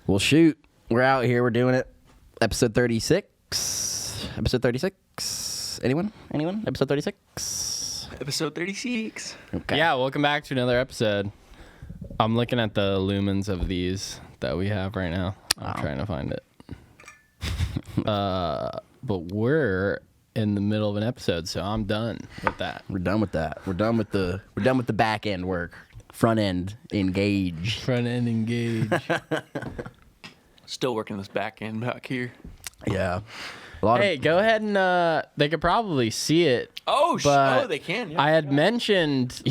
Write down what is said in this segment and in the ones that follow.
Well, shoot. We're out here. We're doing it. Episode 36. Episode 36. Anyone? Episode 36. Episode 36. Okay. Yeah, welcome back to another episode. I'm looking at the lumens of these that we have right now. I'm trying to find it. But we're in the middle of an episode, so I'm done with that. We're done with that. We're done with the back end work. Front end engage. Front end engage. Still working this back end back here. Yeah. Hey, go ahead and they could probably see it. Oh, but they can. Yeah. I had mentioned. Be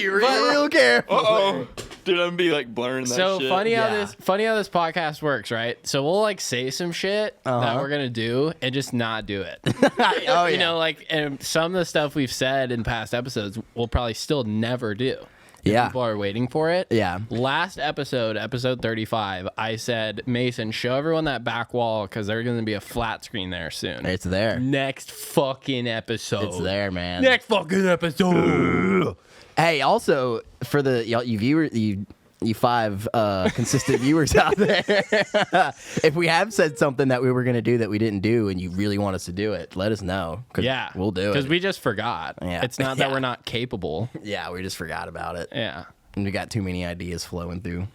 real careful. Uh-oh. Dude, I'm gonna be like blurring that So shit. funny how this podcast works, right? So we'll like say some shit that we're gonna do and just not do it. Oh, You know, like, and some of the stuff we've said in past episodes, we'll probably still never do. Yeah. People are waiting for it. Yeah. Last episode 35, I said, Mason, show everyone that back wall because there's going to be a flat screen there soon. It's there. Next fucking episode. It's there, man. Next fucking episode. Hey, also for you five consistent viewers out there, if we have said something that we were going to do that we didn't do and you really want us to do it, let us know. Yeah. We'll do it. Because we just forgot. Yeah. It's not that we're not capable. Yeah, we just forgot about it. Yeah. And we got too many ideas flowing through.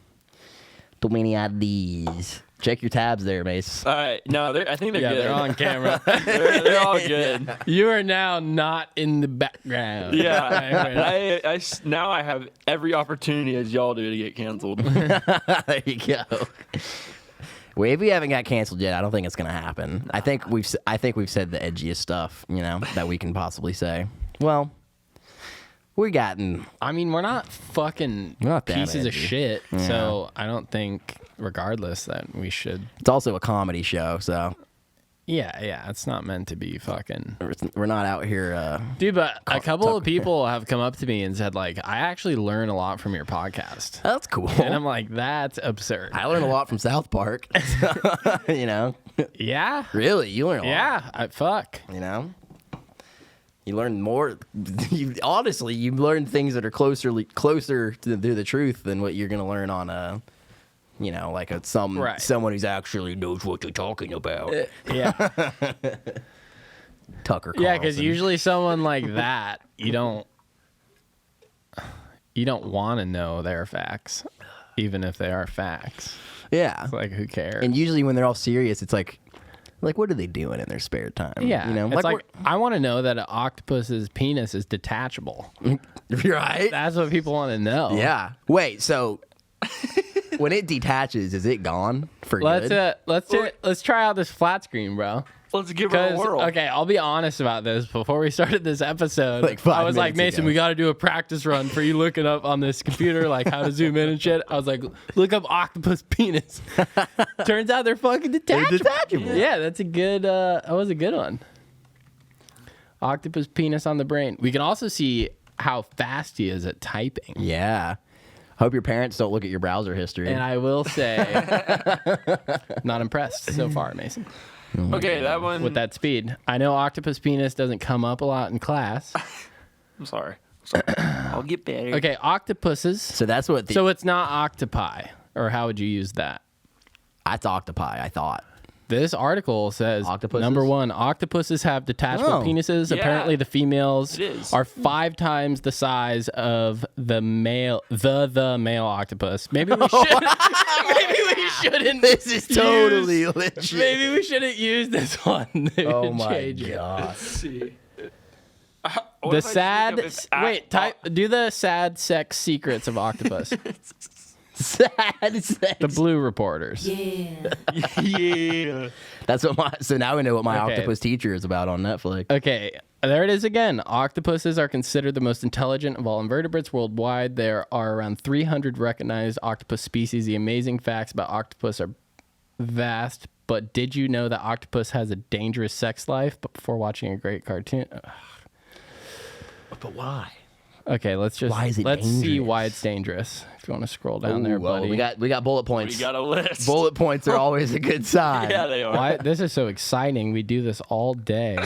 Too many ideas. Check your tabs there, Mace. All right. No, I think they're Yeah, good. they're on camera. they're all good. You are now not in the background. Yeah. Now I have every opportunity as y'all do to get canceled. There you go. Well, if we haven't got canceled yet, I don't think it's gonna happen. I think we've said the edgiest stuff, that we can possibly say. Well, we're not fucking not that pieces of edgy. shit. Yeah. So I don't think, regardless, that we should. It's also a comedy show, so Yeah. It's not meant to be fucking. we're not out here. Dude, but a couple of people have come up to me and said, like, I actually learn a lot from your podcast. That's cool. And I'm like, that's absurd. I learned a lot from South Park. Yeah. Really, you learn a lot. Yeah. Fuck. You learn more. You learn things that are closer to the truth than what you're gonna learn on someone who's actually knows what they're talking about. Yeah. Tucker Carlson. Yeah, because usually someone like that, you don't want to know their facts, even if they are facts. Yeah. It's like, who cares? And usually when they're all serious, it's like what are they doing in their spare time? Yeah, it's like I want to know that an octopus's penis is detachable. Right? That's what people want to know. Yeah. Wait, so when it detaches, is it gone for good? Let's try out this flat screen, bro. Let's give it a whirl. Okay, I'll be honest about this. Before we started this episode, Like 5 I was like, minutes Mason, ago. we got to do a practice run for you looking up on this computer, like how to zoom in and shit. I was like, look up octopus penis. Turns out they're fucking detachable. detachable. Yeah, that's a good. That was a good one. Octopus penis on the brain. We can also see how fast he is at typing. Yeah. Hope your parents don't look at your browser history. And I will say, not impressed so far, Mason. Okay, that one. With that speed. I know octopus penis doesn't come up a lot in class. I'm sorry. I'll get better. Okay, octopuses. so that's what So it's not octopi, or how would you use that? that's octopi, I thought. This article says, Octopuses? number one, octopuses have detachable Oh. penises. Yeah. Apparently the females It is. are 5 times the size of the male octopus. Maybe we should maybe we shouldn't. This is totally use- legit. Maybe we shouldn't use this one. Maybe Oh my change it. god. Let's see. The sad do the sad sex secrets of octopus. Sad sex. The Blue Reporters. Yeah. That's what so now we know what my Okay. octopus teacher is about on Netflix. Okay, there it is again. Octopuses are considered the most intelligent of all invertebrates worldwide. There are around 300 recognized octopus species. The amazing facts about octopus are vast, but did you know that octopus has a dangerous sex life? But before watching a great cartoon... But why? Okay, let's see dangerous? why it's dangerous. If you want to scroll down there, buddy. We got bullet points. We got a list. Bullet points are always a good sign. Yeah, they are. Why, this is so exciting. We do this all day,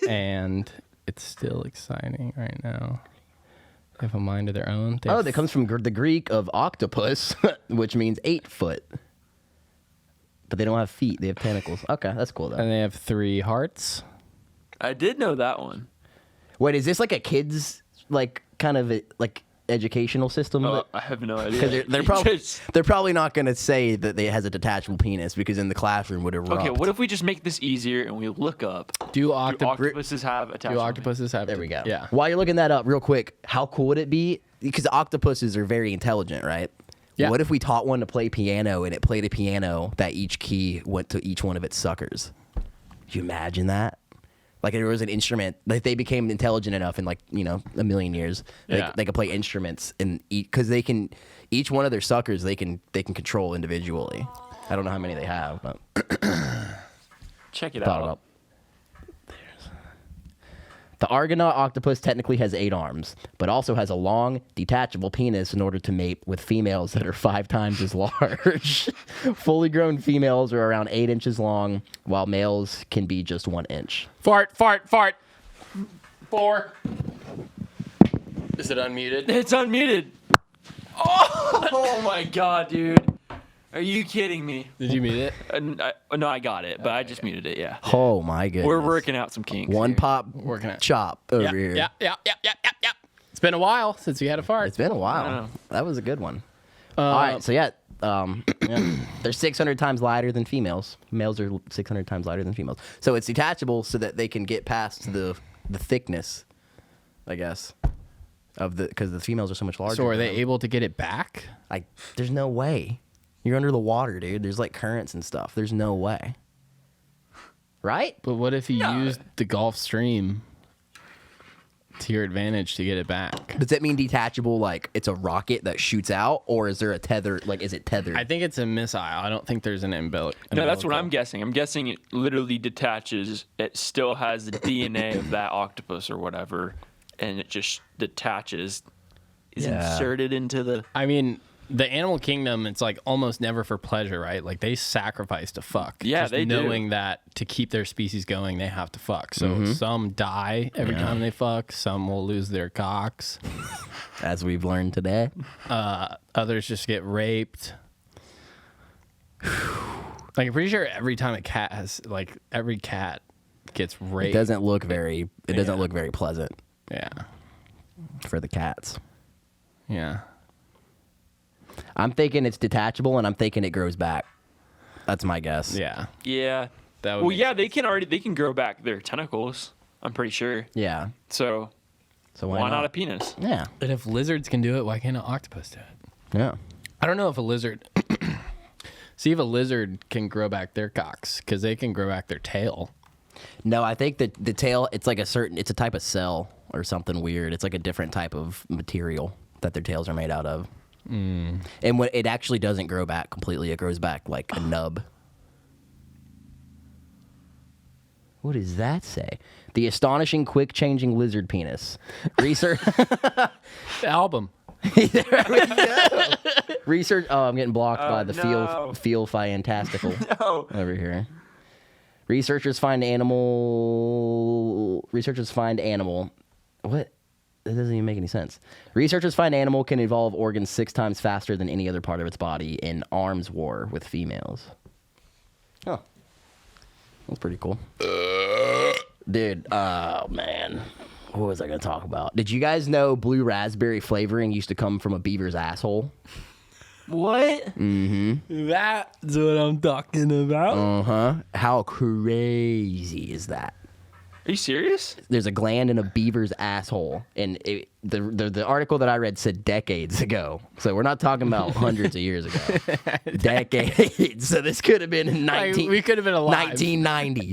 and it's still exciting right now. They have a mind of their own. That comes from the Greek of octopus, which means 8 foot. But they don't have feet. They have tentacles. Okay, that's cool, though. And they have 3 hearts. I did know that one. Wait, is this like a kid's, like, kind of, like, educational system? Oh, I have no idea. Because they're probably not going to say that it has a detachable penis because in the classroom would erupt. Okay, what if we just make this easier and we look up? Do octopuses have attachment? Do octopuses have? There we go. Yeah. While you're looking that up, real quick, how cool would it be? Because octopuses are very intelligent, right? Yeah. What if we taught one to play piano and it played a piano that each key went to each one of its suckers? Could you imagine that? Like there was an instrument, like they became intelligent enough in like, a million years. They could play instruments and because they can, each one of their suckers they can control individually. I don't know how many they have, but check it out. The Argonaut octopus technically has 8 arms, but also has a long, detachable penis in order to mate with females that are 5 times as large. Fully grown females are around 8 inches long, while males can be just 1 inch. Fart. 4. Is it unmuted? It's unmuted. Oh my god, dude. Are you kidding me? Did you mute it? No, I got it, but I just muted it, yeah. Oh my goodness. We're working out some kinks. One here. pop Working it. chop over here. Yeah. It's been a while since we had a fart. It's been a while. know. That was a good one. All right, so they're 600 times lighter than females. Males are 600 times lighter than females. So it's detachable so that they can get past the thickness, I guess, because the females are so much larger. So are than they them. able to get it back? There's no way. You're under the water, dude. There's like currents and stuff. There's no way. Right? But what if you used the Gulf Stream to your advantage to get it back? Does that mean detachable like it's a rocket that shoots out, or is there a tether? Like, is it tethered? I think it's a missile. I don't think there's an umbilical. No, that's what I'm guessing. I'm guessing it literally detaches. It still has the DNA of that octopus or whatever, and it just detaches, is inserted into the... I mean, the animal kingdom, it's like almost never for pleasure, right? Like they sacrifice to fuck. Yeah, just they do. knowing that to keep their species going, they have to fuck. So some die every time they fuck. Some will lose their cocks. As we've learned today. Others just get raped. Like I'm pretty sure every time a cat has, like every cat gets raped. It doesn't look very pleasant Yeah. for the cats. Yeah. I'm thinking it's detachable, and I'm thinking it grows back. That's my guess. Yeah. Yeah. That would Well, make yeah, they can grow back their tentacles. I'm pretty sure. Yeah. So why not a penis? Yeah. And if lizards can do it, why can't an octopus do it? Yeah. I don't know if a lizard. See if a lizard can grow back their cocks because they can grow back their tail. No, I think that the tail, it's like it's a type of cell or something weird. It's like a different type of material that their tails are made out of. And when it actually doesn't grow back completely, it grows back like a nub. What does that say? The astonishing, quick-changing lizard penis. Research. The album. Research. Oh, I'm getting blocked by the no. feel fantastical No. over here. Researchers find animal. What? That doesn't even make any sense. Researchers find animal can evolve organs 6 times faster than any other part of its body in arms war with females. Oh, that's pretty cool. Dude, oh man. What was I going to talk about? Did you guys know blue raspberry flavoring used to come from a beaver's asshole? What? Mm-hmm. That's what I'm talking about. Uh-huh. How crazy is that? Are you serious? There's a gland in a beaver's asshole, and the article that I read said decades ago. So we're not talking about hundreds of years ago. Decades. So this could have been in We could have been alive. 1990.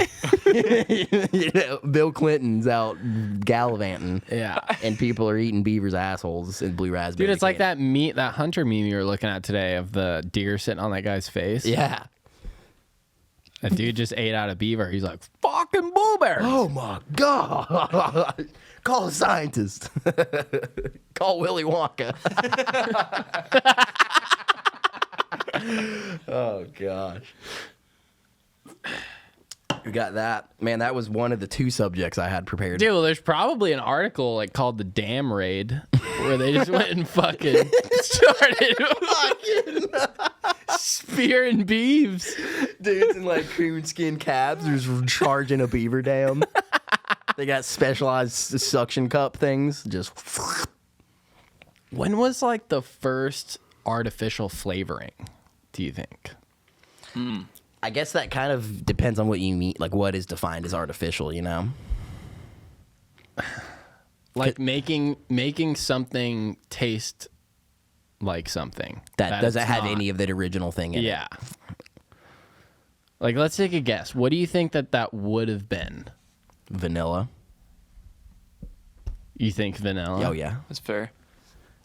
Bill Clinton's out gallivanting. Yeah. And people are eating beavers' assholes in blue raspberry. Dude, it's like candy. that hunter meme you were looking at today of the deer sitting on that guy's face. Yeah. That dude just ate out a beaver. He's like, fucking blueberries. Oh my God. Call a scientist. Call Willy Wonka. Oh gosh. We got that. Man, that was one of the 2 subjects I had prepared. Dude, well, there's probably an article like called the Dam Raid where they just went and fucking started spearing beeves. Dudes in like coonskin cabs just charging a beaver dam. They got specialized suction cup things. Just. When was like the first artificial flavoring, do you think? I guess that kind of depends on what you mean. Like, what is defined as artificial, you know? Like making something taste like something. That doesn't it's have not. any of that original thing in it. Yeah. Like, let's take a guess. What do you think that would have been? Vanilla. You think vanilla? Oh, yeah. That's fair.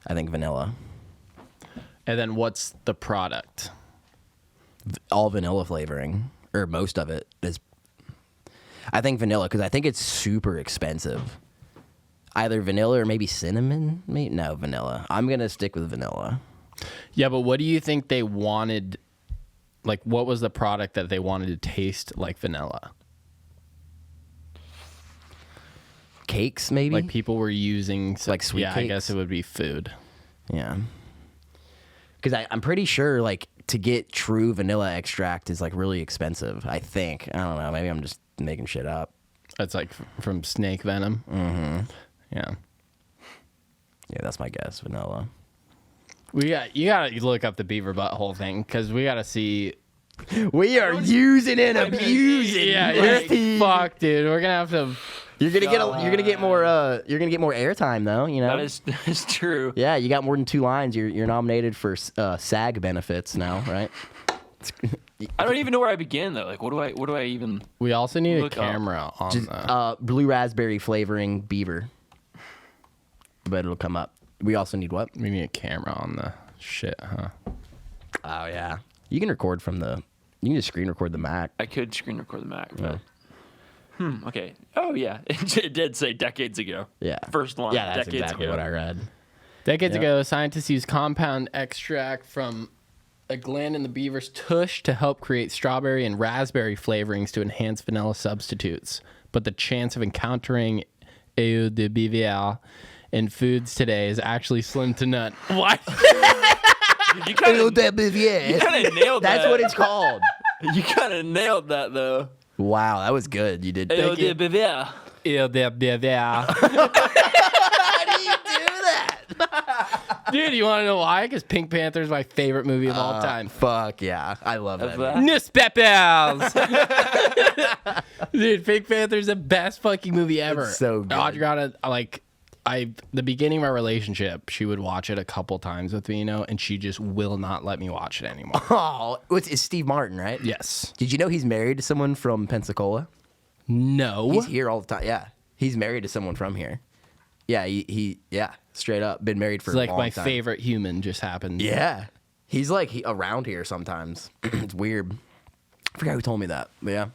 I think vanilla. And then what's the product? All vanilla flavoring, or most of it is. I think vanilla, because I think it's super expensive. Either vanilla or maybe cinnamon. No, vanilla. I'm going to stick with vanilla. Yeah, but what do you think they wanted? Like, what was the product that they wanted to taste like vanilla? Cakes, maybe? Like, people were using... Like sweet I cakes? guess it would be food. Yeah. Because I'm pretty sure, like, to get true vanilla extract is, like, really expensive, I think. I don't know. Maybe I'm just making shit up. It's like from snake venom. Mm-hmm. Yeah. Yeah, that's my guess. Vanilla. You gotta look up the beaver butthole thing, because we gotta see... We are using and abusing. Yeah, you're fucked, dude. We're gonna have to... You're gonna get more airtime though, you know. That is true. Yeah, you got more than 2 lines. You're nominated for SAG benefits now, right? I don't even know where I begin though. Like, what do I even? We also need a Look up. camera on Just the... blue raspberry flavoring beaver. But it'll come up. We also need what? We need a camera on the shit, huh? Oh yeah. You can record from the. You can just screen record the Mac. I could screen record the Mac. Yeah. But, okay. Oh yeah, it did say decades ago. Yeah. First line. Yeah, that's decades exactly ago. what I read. Decades Yep. ago, scientists used compound extract from a gland in the beaver's tush to help create strawberry and raspberry flavorings to enhance vanilla substitutes. But the chance of encountering Eau de Beaver in foods today is actually slim to none. What? You kind Eau of de Beaver. nailed that. That's what it's called. You kind of nailed that though. Wow, that was good. You did. Eau de Beaver. Eau de Beaver. How do you do that? Dude, you want to know why? Because Pink Panther is my favorite movie of all time. Fuck yeah, I love that. that. movie. Newspapers. Dude, Pink Panther's the best fucking movie ever. It's so good. Adriana, the beginning of our relationship, she would watch it a couple times with me, you know, and she just will not let me watch it anymore. Oh, it's Steve Martin, right? Yes. Did you know he's married to someone from Pensacola? No. He's here all the time. Yeah, he's married to someone from here. Yeah, he straight up been married for It's a like long my time. favorite human just happened. Yeah, he's like around here sometimes. It's weird. I forgot who told me that. But yeah.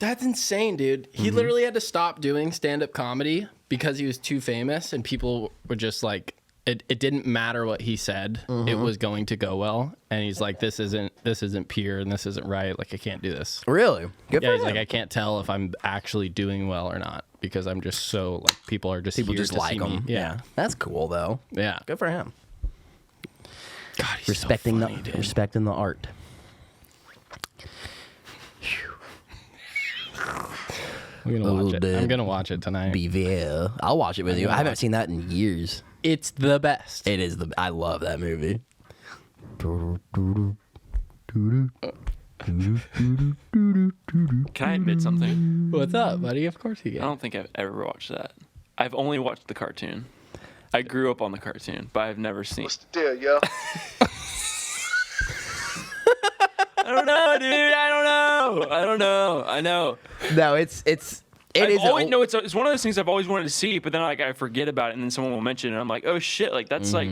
That's insane, dude. He literally had to stop doing stand-up comedy because he was too famous, and people were just like, it didn't matter what he said, it was going to go well. And he's like, this isn't pure and this isn't right. Like, I can't do this. Really? Good Yeah, for he's him. like, I can't tell if I'm actually doing well or not because I'm just so like people are just People here just to like see me. him. Yeah, That's cool though. yeah. Good for him. God, he's Respecting so funny, dude. respecting the art. I'm gonna watch it. I'm gonna watch it tonight. Beaver. I'll watch it with you. I haven't seen that in years. It's the best. It is I love that movie. Can I admit something? What's up, buddy? Of course you I can. don't think I've ever watched that. I've only watched the cartoon. I grew up on the cartoon, but I've never seen. What's the deal, yo? I don't know, dude. I don't know. I know. No, it is. No, it's one of those things I've always wanted to see, but then like I forget about it, and then someone will mention it, and I'm like, oh shit, like that's like.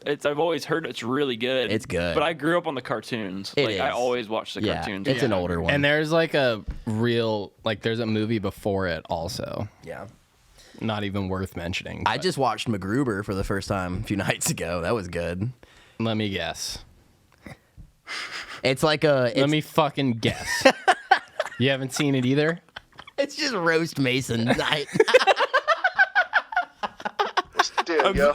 I've always heard it's really good. It's good. But I grew up on the cartoons. It Like I is. always watched the cartoons. It's an older one. And there's like a real there's a movie before it also. Yeah. Not even worth mentioning. I but just watched MacGruber for the first time a few nights ago. That was good. let me guess. It's like a. Let me fucking guess. You haven't seen it either? It's just roast Mason night. Dude, yo.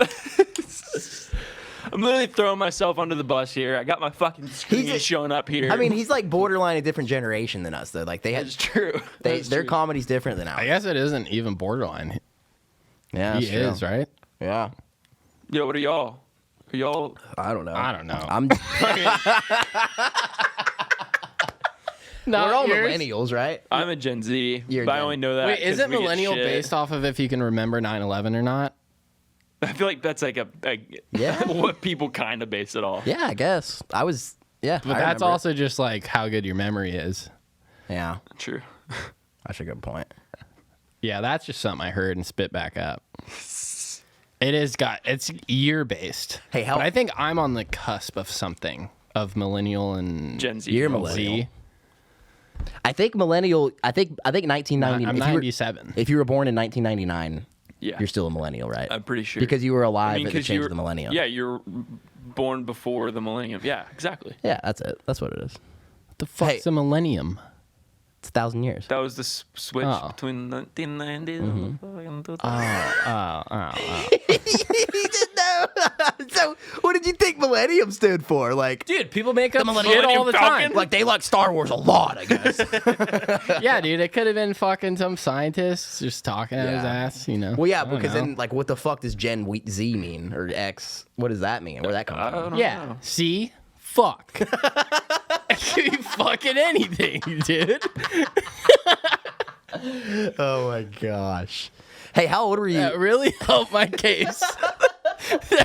I'm literally throwing myself under the bus here. I got my fucking screen showing up here. I mean, he's like borderline a different generation than us, though. Like they had, that's true. their comedy's different than ours. I guess it isn't even borderline. Yeah, He is, right? Yeah. Yo, what are y'all? Are y'all? I don't know. I'm. No, We're all yours- millennials, right? I'm a Gen Z, You're but I Gen- only know that. Wait, is 'cause it we get millennial shit. based off of if you can remember 9/11 or not? I feel like that's like Yeah. what people kind of base it off. Yeah, I guess I was. Yeah, But I that's remember it. also just like how good your memory is. Yeah, True. that's a good point. Yeah, that's just something I heard and spit back up. It's year based. Hey, how- but I think I'm on the cusp of something of millennial and Gen Z. You're Gen millennial. Z. I think millennial. I think 1990. I'm if you were- 97. If you were born in 1999, Yeah. you're still a millennial, right? I'm pretty sure. Because you were alive at the 'cause change you of the millennium. Yeah, you're born before the millennium. Yeah, exactly. Yeah, that's it. That's what it is. What the fuck's Hey. a millennium? It's 1,000 years. That was the switch Oh. between 1990s and 2000. He didn't know. So, what did you think millennium stood for? Like, Dude, people make up Millennium shit all the Falcon? time. like they like Star Wars a lot, I guess. Yeah, dude, it could have been fucking some scientist just talking out his Yeah. ass, you know? Well, yeah, I don't because know. then, like, what the fuck does Gen Z mean or X? What does that mean? Where that come I from? don't know. Yeah, see? Fuck. It could be fucking anything, dude. Oh my gosh. Hey, how old were you? That really helped my case.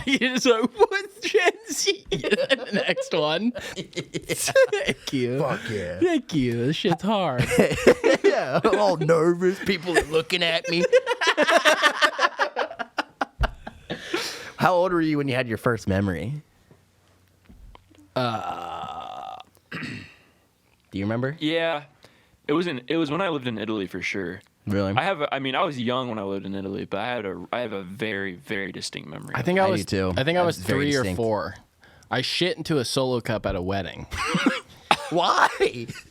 You just like, what's Gen Z? The next one. Thank you. Fuck yeah. Thank you. This shit's hard. Yeah, I'm all nervous. People are looking at me. How old were you when you had your first memory? Do you remember? Yeah. It was when I lived in Italy for sure. Really? I was young when I lived in Italy, but I have a very, very distinct memory. I think I I do was too. I think I was That's very 3 or distinct. 4. I shit into a solo cup at a wedding. Why?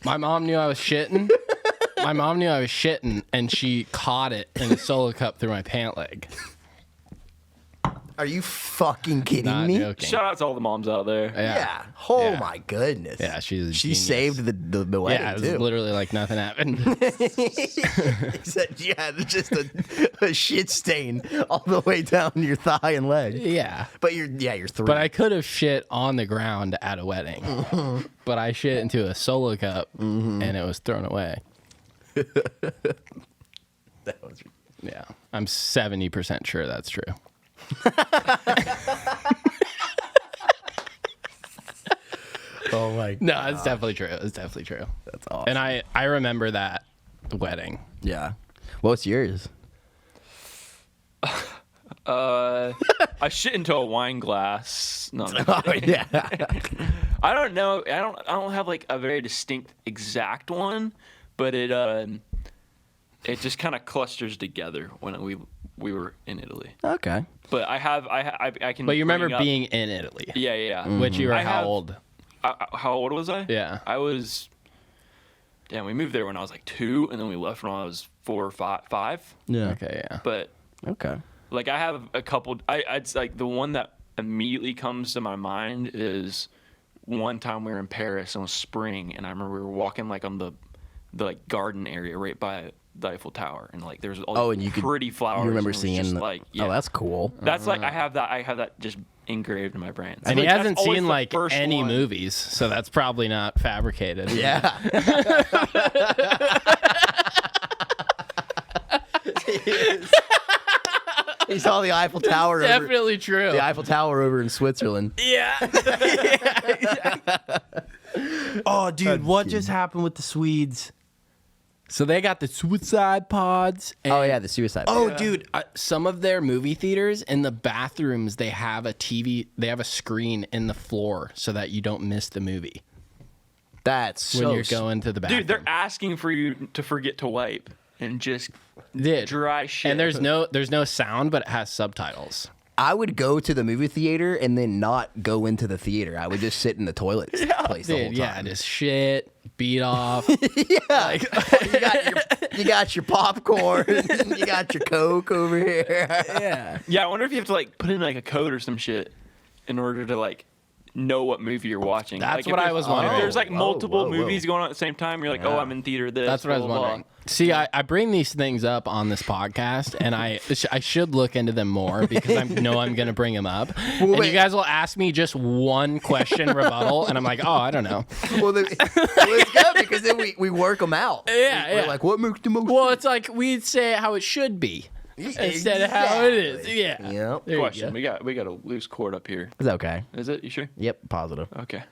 My mom knew I was shitting. My mom knew I was shitting, and she caught it in a solo cup through my pant leg. Are you fucking kidding Not me? joking. Shout out to all the moms out there. Yeah. Oh Yeah. my goodness. Yeah, she's a She genius. saved the wedding Yeah, it was too. literally like nothing happened. Except you had just a shit stain all the way down your thigh and leg. Yeah. But you're 3. But I could have shit on the ground at a wedding. But I shit into a solo cup and it was thrown away. That was Yeah. I'm 70% sure that's true. oh my. No, it's definitely true. It's definitely true. That's awesome. And I remember that wedding. Yeah. What's yours? I shit into a wine glass. No, I'm Oh yeah. I don't know. I don't have like a very distinct exact one, but it just kind of clusters together when we were in Italy. Okay. But I can. But you remember bring up- being in Italy. Yeah, yeah. Yeah. Which you were I how have- old? How old was I? Yeah. I was. Damn, we moved there when I was like 2, and then we left when I was 4 or 5. Yeah. Okay, yeah. But Okay. like I have a couple. I'd like the one that immediately comes to my mind is one time we were in Paris and it was spring, and I remember we were walking like on the like garden area right by the Eiffel Tower, and like there's all Oh, these and you could. pretty flowers. You remember and it was seeing? just, like yeah, Oh, that's cool. that's like I have that just engraved in my brain. And he Like, that's hasn't always seen the like first any one. movies, so that's probably not fabricated. Yeah. He saw the Eiffel Tower. Over, Definitely true. the Eiffel Tower over in Switzerland. Yeah. Oh, dude, what just happened with the Swedes? So they got the suicide pods. And, Oh yeah, the suicide. Oh, dude, some of their movie theaters in the bathrooms they have a TV. They have a screen in the floor so that you don't miss the movie That's when so you're going to the bathroom. Dude, they're asking for you to forget to wipe and just Dude. dry shit. And there's no sound, but it has subtitles. I would go to the movie theater and then not go into the theater. I would just sit in the toilet place the whole Dude, time. just shit, beat off. Yeah. You got your popcorn. You got your Coke over here. Yeah. Yeah, I wonder if you have to like put in like a code or some shit in order to like know what movie you're watching. That's like, if what I there's- was If wondering. there's like multiple whoa. movies going on at the same time, you're like, oh, I'm in theater this. That's what I was blah, blah, blah. wondering. See, I bring these things up on this podcast, and I should look into them more because I know I'm going to bring them up. And wait. you guys will ask me just one question rebuttal, and I'm like, oh, I don't know. Well, it's good because then we work them out. Yeah, We're yeah. like, what makes the most? Well, it's like we'd say how it should be instead of how it is. Yeah. Yep. There you Question. go. We got a loose cord up here. It's okay. Is it? You sure? Yep. Positive. Okay.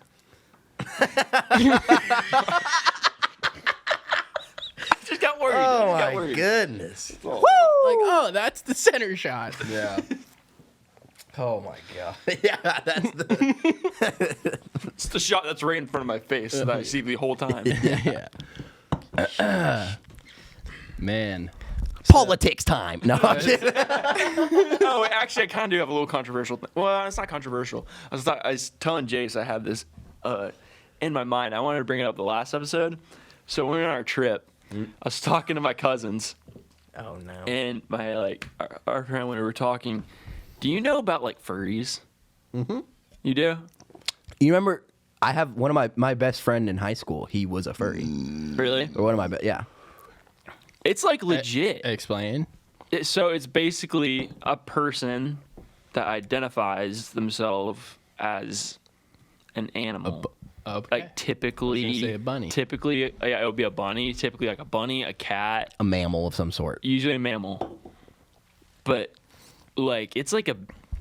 Just got worried. Oh Just got my worried. goodness. Like, oh, that's the center shot. Yeah. Oh my god. Yeah, that's the. It's the shot that's right in front of my face that I see the whole time. Yeah. Man. Politics time. No, I'm just, Oh, actually, I kind of do have a little controversial thing. Well, it's not controversial. I was telling Jace I had this in my mind. I wanted to bring it up the last episode. So when we were on our trip, I was talking to my cousins oh no. and my our friend when we were talking. Do you know about like furries? Mm-hmm. You do? You remember? I have one of my best friend in high school. He was a furry. Really? Or one of my yeah. It's like legit. Explain. So it's basically a person that identifies themselves as an animal. Okay. Like typically, I was gonna say a bunny. Typically, yeah, it would be a bunny. Typically, like a bunny, a cat, A mammal of some sort. usually a mammal. But like, it's like a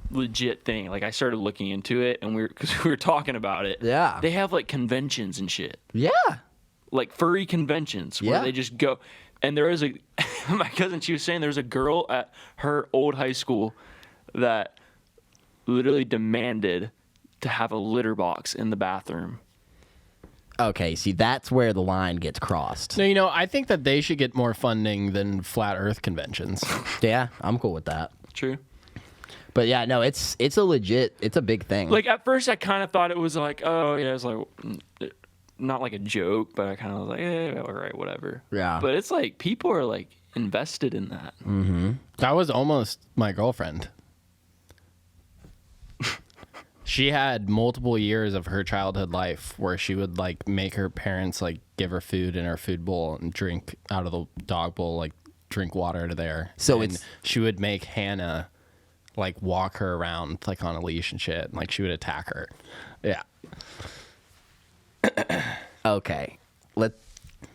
legit thing. Like, I started looking into it, and because we were talking about it. Yeah. They have like conventions and shit, Yeah. like furry conventions, where Yeah. they just go. And there is my cousin. She was saying there was a girl at her old high school that literally demanded to have a litter box in the bathroom. Okay. See, that's where the line gets crossed. No, I think that they should get more funding than flat Earth conventions. Yeah, I'm cool with that. True. But yeah, no, it's a legit. It's a big thing. Like at first, I kind of thought it was like, oh yeah, it's like not like a joke, but I kind of was like, all right, whatever. Yeah. But it's like people are like invested in that. That was almost my girlfriend. She had multiple years of her childhood life where she would like make her parents like give her food in her food bowl and drink out of the dog bowl, like drink water out of there. So And it's- she would make Hannah like walk her around like on a leash and shit. And, like she would attack her. Yeah. Okay.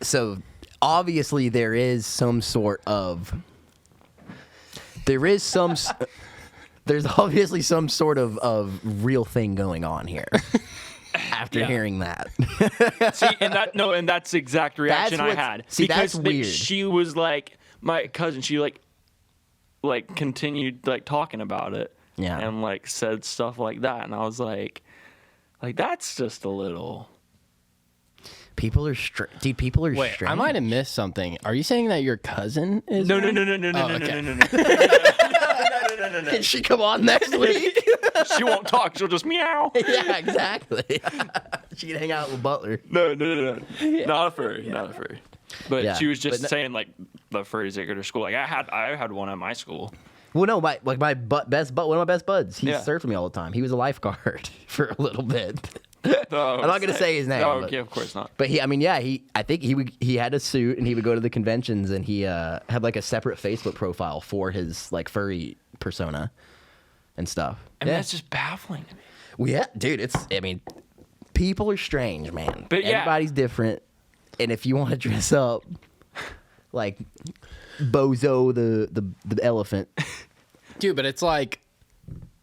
So obviously there is some sort of there's obviously some sort of real thing going on here. After hearing that. See, and that's the exact reaction I what's- had. see, that's Because weird. She was like, my cousin. She like continued like talking about it. Yeah. And like said stuff like that, and I was like that's just a little. People are dude, people are Wait, strange. I might have missed something. Are you saying that your cousin is? No. Can she come on next week? She won't talk. She'll just meow. Yeah, exactly. She can hang out with Butler. No. Not a furry. Not a furry. But Yeah, she was just but saying like the furries that go to school. Like I had one at my school. Well, no, one of my best buds. He Yeah. surfed with me all the time. He was a lifeguard for a little bit. No, I'm not gonna say his name. No, but- okay, of course not. But I think he had a suit and he would go to the conventions and he had like a separate Facebook profile for his like furry persona and stuff. I mean, that's just baffling to me. Well, yeah, dude, people are strange, man. But yeah. Everybody's different. And if you want to dress up like Bozo the elephant, Dude, but it's like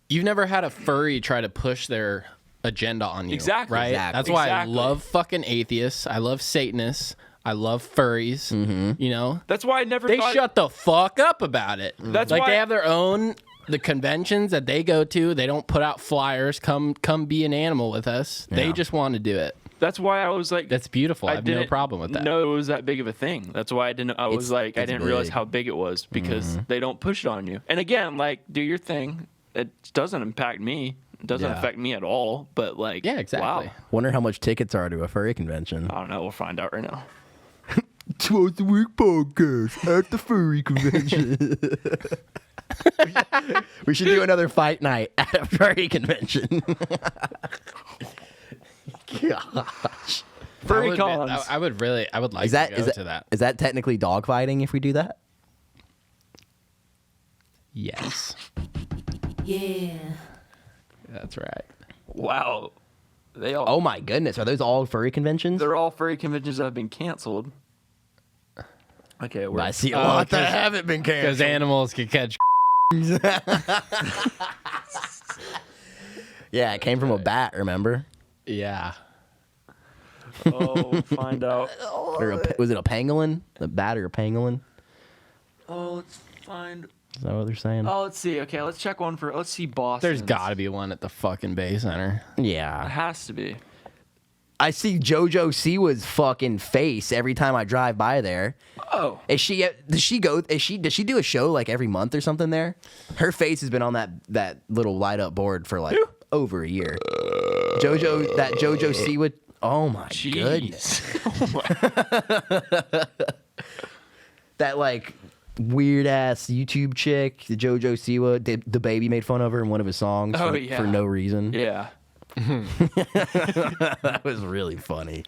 you've never had a furry try to push their agenda on you. Exactly. Right? Exactly. That's why Exactly. I love fucking atheists. I love Satanists. I love furries. Mm-hmm. You know? That's why I never They thought. shut the fuck up about it. That's like why- they have their own the conventions that they go to. They don't put out flyers. Come be an animal with us. They Yeah. just want to do it. That's why I was like. That's beautiful. I have no didn't problem with that. know it was that big of a thing. That's why I didn't. I It's didn't realize big. how big it was because they don't push it on you. And again, like, do your thing. it doesn't impact me. It doesn't Yeah. affect me at all. But like, Yeah, exactly. Wow. Wonder how much tickets are to a furry convention. I don't know. We'll find out right now. Twice a week podcast at the Furry Convention. We should do another fight night at a Furry Convention. Gosh. Furry Cons. I would like Is that to go to that. is that technically dog fighting if we do that? Yes, Yeah. that's right. Wow. They all. Oh my goodness, are those all furry conventions? They're all furry conventions that have been canceled. Okay, we're I see a Oh, lot that 'cause- haven't been Because canceled. animals can catch. Yeah, it came from a bat, remember? Yeah. find out. Was it a pangolin? A bat or a pangolin? Oh, let's find. Is that what they're saying? Oh, let's see. Okay, let's check one for. Let's see Boston. There's got to be one at the fucking Bay Center. It Yeah. has to be. I see JoJo Siwa's fucking face every time I drive by there. Oh. Does she do a show like every month or something there? Her face has been on that little light up board for like over a year. JoJo Siwa. Oh my goodness. Oh my. That like weird ass YouTube chick, the JoJo Siwa, the baby made fun of her in one of his songs Oh, for, yeah. for no reason. Yeah. That was really funny.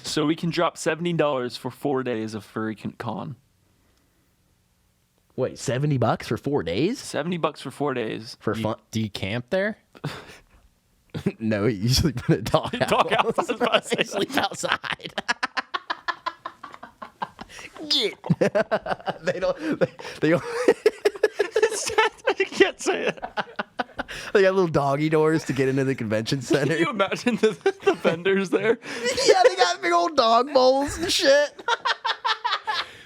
So we can drop $70 for 4 days of Furry Con. Wait, $70 for 4 days $70 for 4 days. for fun? Do you camp there? No, you usually put a dog out. Dog out. I was about to say that. Sleep outside. Get. They don't. I can't say it. They got little doggy doors to get into the convention center. Can you imagine the vendors there? Yeah, they got big old dog bowls and shit.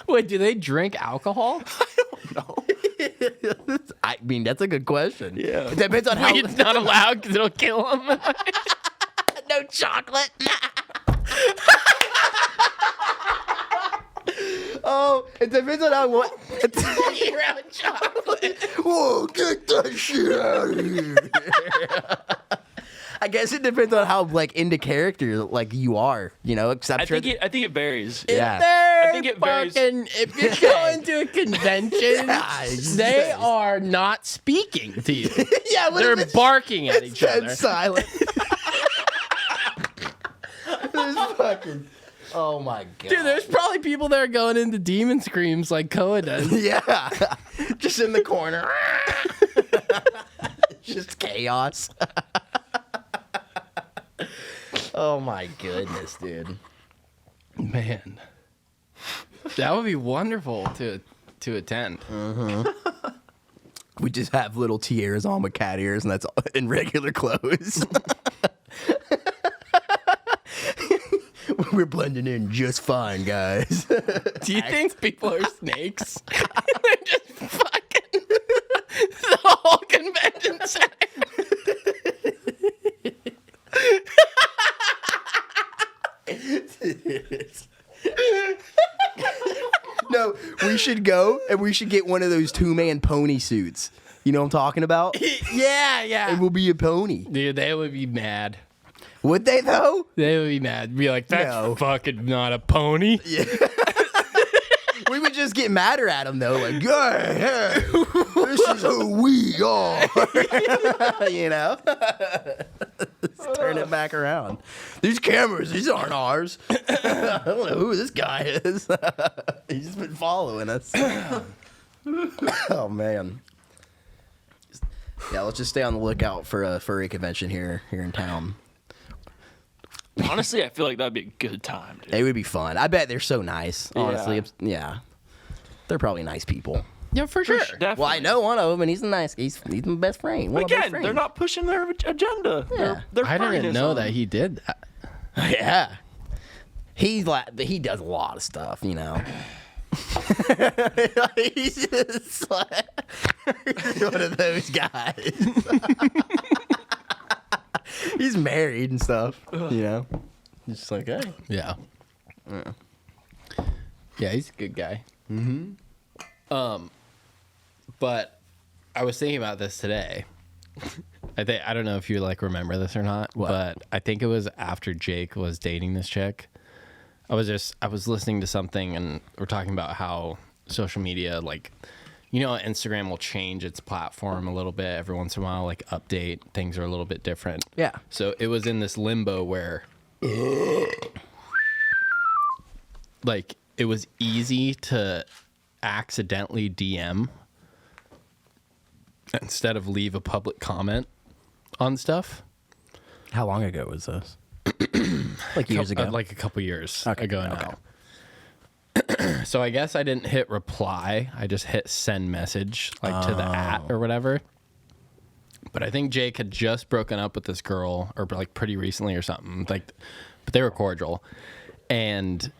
Wait, do they drink alcohol? No. I mean, that's a good question. Yeah. It depends on how. It's not allowed because it'll kill them. No chocolate. Oh, it depends on how what. You're out of chocolate. Whoa, get that shit out of here. I guess it depends on how like into character like you are, you know. Except I think it varies. Yeah. They're think it varies. fucking, if you're going to a convention, Yeah, they are not speaking to you. Yeah, what They're if it's- barking at it's each dead other. silent. This fucking. Oh my god. Dude, there's probably people there going into demon screams like Koa does. Yeah. Just in the corner. Just chaos. Oh my goodness, dude. Man, that would be wonderful to attend. We just have little tiaras on with cat ears, and that's all, in regular clothes. We're blending in just fine, guys. Do you think people are snakes? They're just fucking the whole convention center. No, we should go and we should get one of those 2-man pony suits. You know what I'm talking about? Yeah. And we'll be a pony. Dude, they would be mad. Would they though? They would be mad. Be like, that's No. fucking not a pony. We would just get madder at them though, like, yeah, this is who we are. You know? Let's turn it back around. These cameras, these aren't ours. I don't know who this guy is. He's just been following us. Oh man. Yeah, let's just stay on the lookout for a furry convention here in town. Honestly, I feel like that'd be a good time, dude. It would be fun. I bet they're so nice. Honestly, Yeah. yeah. They're probably nice people. Yeah, for sure. Definitely. Well, I know one of them, and he's my best friend. One of my best Again, they're friends. not pushing their agenda. Yeah. They're I didn't furriness know on that it. he did that. Yeah, he does a lot of stuff, you know. He's just like one of those guys. He's married and stuff, you know. Just like, hey, Yeah. Yeah, he's a good guy. Mm-hmm. But I was thinking about this today. I don't know if you like remember this or not, but I think it was after Jake was dating this chick. I was listening to something and we're talking about how social media, like, you know, Instagram will change its platform a little bit every once in a while, like update, things are a little bit different. Yeah. So it was in this limbo where like it was easy to accidentally DM instead of leave a public comment on stuff. How long ago was this? Like years ago? Like a couple years ago now. Okay. So I guess I didn't hit reply. I just hit send message, like to the @ or whatever. But I think Jake had just broken up with this girl, or like pretty recently or something. Like, but they were cordial, and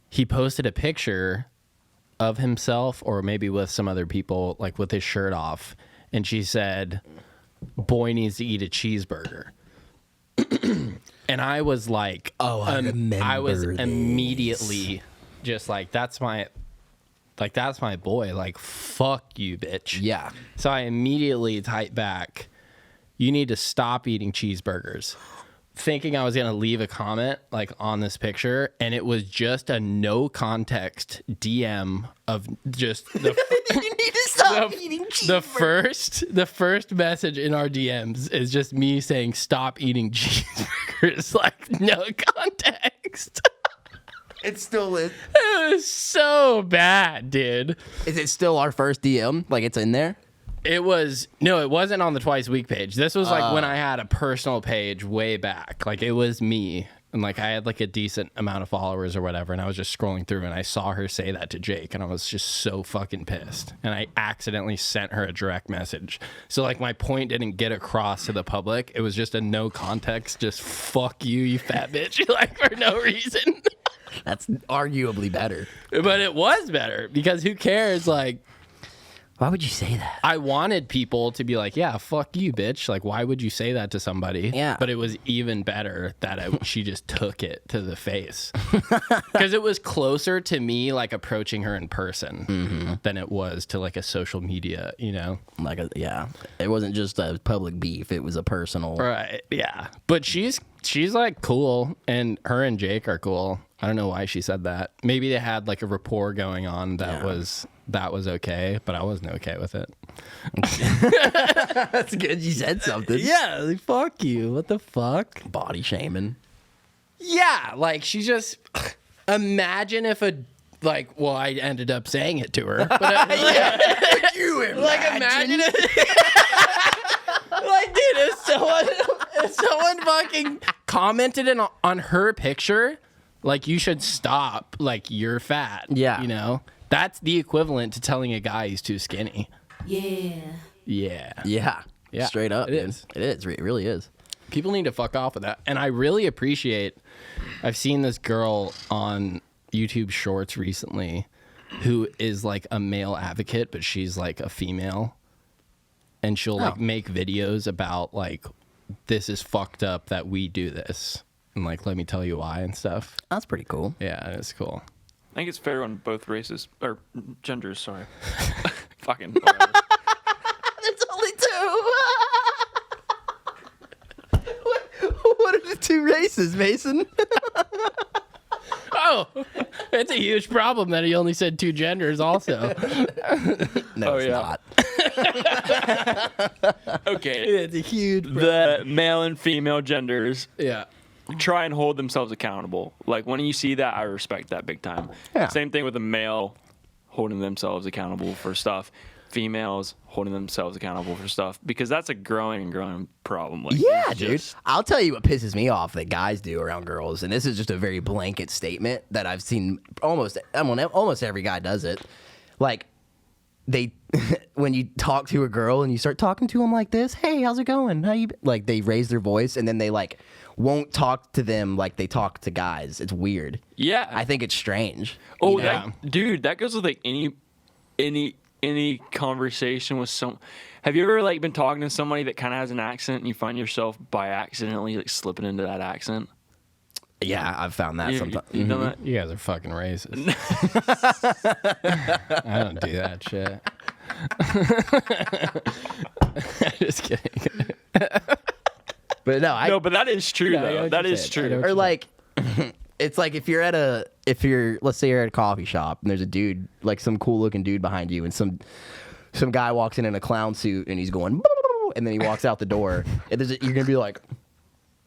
he posted a picture of himself, or maybe with some other people, like with his shirt off, and she said, "Boy needs to eat a cheeseburger." And I was like, "Oh, I remember I was this." immediately just like, that's my boy. Like, fuck you, bitch. Yeah. So I immediately typed back, "You need to stop eating cheeseburgers." Thinking I was going to leave a comment like on this picture, and it was just a no context DM of just the You need to stop eating cheeseburgers. the first message in our DMs is just me saying stop eating cheeseburgers, like no context. It still is. It was so bad, dude. Is it still our first DM? Like it's in there? It wasn't on the Twice a Week page. This was like when I had a personal page way back. Like it was me. And like I had like a decent amount of followers or whatever. And I was just scrolling through and I saw her say that to Jake. And I was just so fucking pissed. And I accidentally sent her a direct message. So like my point didn't get across to the public. It was just a no context. Just fuck you, you fat bitch. Like for no reason. That's arguably better. But it was better because who cares? Like, Why would you say that? I wanted people to be like, yeah, fuck you, bitch. Like, why would you say that to somebody? Yeah. But it was even better that she just took it to the face. Because it was closer to me, like, approaching her in person than it was to, like, a social media, you know? Yeah. It wasn't just a public beef. It was a personal. Right, yeah. But she's like, cool, and her and Jake are cool. I don't know why she said that. Maybe they had, like, a rapport going on that was okay, but I wasn't okay with it. That's good. You said something. Yeah, like, fuck you. What the fuck? Body shaming. Yeah, like she just imagine if I ended up saying it to her. But You imagine it. Like, dude, if someone fucking commented on her picture, like, you should stop. Like, you're fat. Yeah. You know? That's the equivalent to telling a guy he's too skinny. Yeah. Yeah. Yeah. Yeah, Straight up. it Dude. is. It is. It really is. People need to fuck off with that. And I really appreciate, I've seen this girl on YouTube Shorts recently who is like a male advocate, but she's like a female. And she'll like make videos about like, this is fucked up that we do this. And like, let me tell you why and stuff. That's pretty cool. Yeah, it's cool. I think it's fair on both races or genders. Sorry, fucking. Whatever. There's only two. What are the two races, Mason? Oh, it's a huge problem that he only said two genders also. No, Oh, it's yeah. not. Okay, It's a huge the male and female genders Yeah. try and hold themselves accountable. Like when you see that, I respect that big time. Yeah. Same thing with a male holding themselves accountable for stuff. Females holding themselves accountable for stuff, because that's a growing problem. Like, Yeah, it's dude. just- I'll tell you what pisses me off that guys do around girls, and this is just a very blanket statement that I've seen almost every guy does it. Like, they, when you talk to a girl and you start talking to them like this, hey, how's it going? How you? Like, they raise their voice and then they like won't talk to them like they talk to guys. It's weird. Yeah, I think it's strange. Oh, you know? dude, that goes with like any conversation with some. Have you ever like been talking to somebody that kind of has an accent and you find yourself by accidentally like slipping into that accent? Yeah, I've found that sometimes. You know that? You guys are fucking racist. I don't do that shit. Just kidding. But no, No, but that is true Yeah, I know though. what That you're is saying. I know true. what or like it's like if you're let's say you're at a coffee shop and there's a dude, like some cool looking dude behind you, and some guy walks in a clown suit and he's going and then he walks out the door, and you're gonna be like,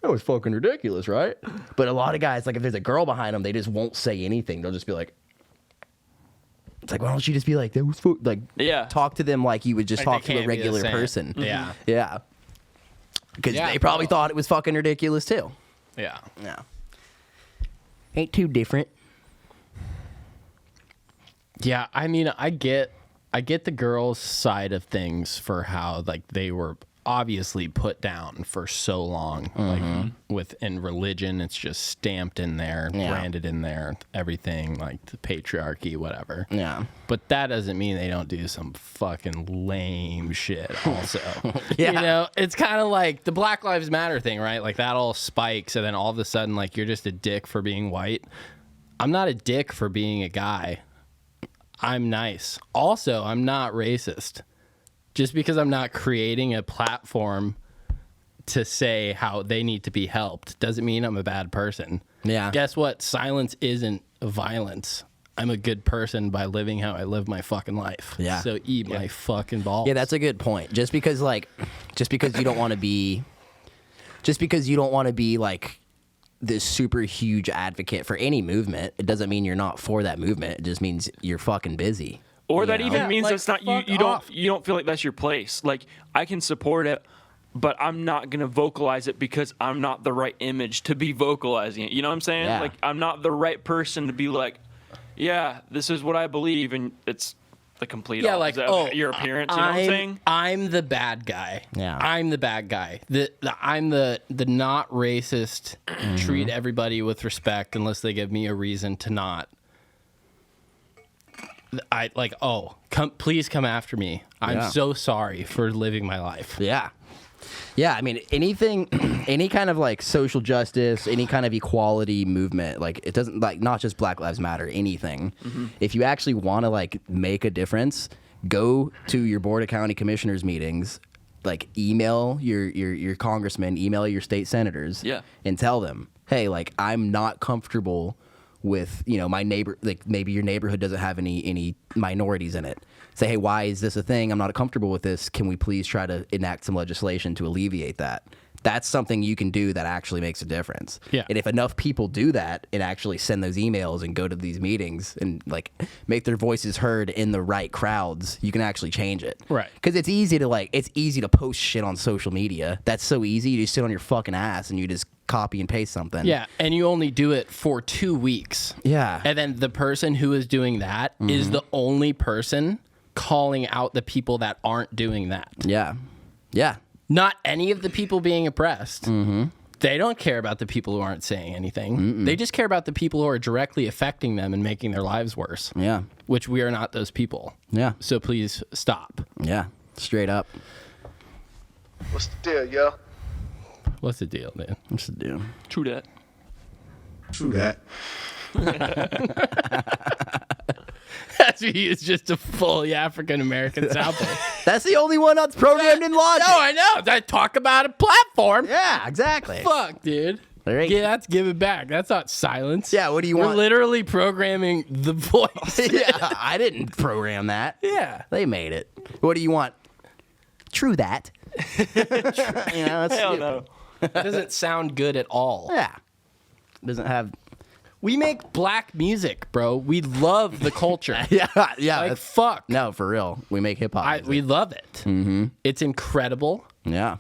that was fucking ridiculous, right? But a lot of guys, like if there's a girl behind them, they just won't say anything. They'll just be like, it's like, why don't you just be like, that was like, Yeah. talk to them like you would just Like, talk they to a can't be the regular same. person. Yeah. Yeah. Because Yeah, they probably bro. thought it was fucking ridiculous too. Yeah. Yeah. Ain't too different. Yeah, I mean, I get the girls' side of things for how like they were obviously put down for so long. Like within religion, it's just stamped in there, Yeah. branded in there, everything like the patriarchy, whatever. Yeah. But that doesn't mean they don't do some fucking lame shit also. Yeah. You know, it's kind of like the Black Lives Matter thing, right? Like that all spikes and then all of a sudden like you're just a dick for being white. I'm not a dick for being a guy. I'm nice. Also, I'm not racist. Just because I'm not creating a platform to say how they need to be helped doesn't mean I'm a bad person. Yeah. Guess what? Silence isn't violence. I'm a good person by living how I live my fucking life. Yeah. So eat my fucking balls. Yeah, that's a good point. Just because you don't want to be like this super huge advocate for any movement, it doesn't mean you're not for that movement. It just means you're fucking busy. Or that know? even Yeah, means like, it's not fuck you off. don't feel like that's your place. Like I can support it, but I'm not gonna vocalize it because I'm not the right image to be vocalizing it. You know what I'm saying? Yeah. Like I'm not the right person to be like, yeah, this is what I believe, and it's the complete Yeah, like, opposite of oh, your appearance. You know what I'm saying? I'm the bad guy. Yeah. I'm the bad guy. I'm the not racist. Treat everybody with respect unless they give me a reason to not. I like, please come after me. I'm Yeah. so sorry for living my life. Yeah. Yeah, I mean, anything, any kind of like social justice, any kind of equality movement, like it doesn't like not just Black Lives Matter, anything. If you actually want to like make a difference, go to your board of county commissioners meetings, like email your congressman, email your state senators, Yeah. and tell them, hey, like I'm not comfortable with my neighbor, like maybe your neighborhood doesn't have any minorities in it. Say, hey, why is this a thing? I'm not comfortable with this. Can we please try to enact some legislation to alleviate that? That's something you can do that actually makes a difference. Yeah. And if enough people do that and actually send those emails and go to these meetings and like make their voices heard in the right crowds, you can actually change it. Right. Because it's easy to post shit on social media. That's so easy. You just sit on your fucking ass and you just copy and paste something. Yeah, and you only do it for 2 weeks. Yeah. And then the person who is doing that is the only person calling out the people that aren't doing that. Yeah. Yeah. Not any of the people being oppressed. They don't care about the people who aren't saying anything. They just care about the people who are directly affecting them and making their lives worse. Yeah. Which we are not those people. Yeah. So please stop. Yeah. Straight up. What's the deal, yo? What's the deal, man? What's the deal? True that. True that. He is just a fully African American South Bay. That's the only one that's programmed in logic. No, I know. I talk about a platform. Yeah, exactly. Fuck, dude. There you Yeah, that's give it back. That's not silence. Yeah, what do you We're want? literally programming the voice. Yeah, I didn't program that. Yeah. They made it. What do you want? True that. That's Hell stupid. no. It doesn't sound good at all. Yeah. Doesn't have. We make black music, bro. We love the culture. Yeah, Like, that's- fuck. No, for real. We make hip hop. We love it. Mm-hmm. It's incredible. Yeah.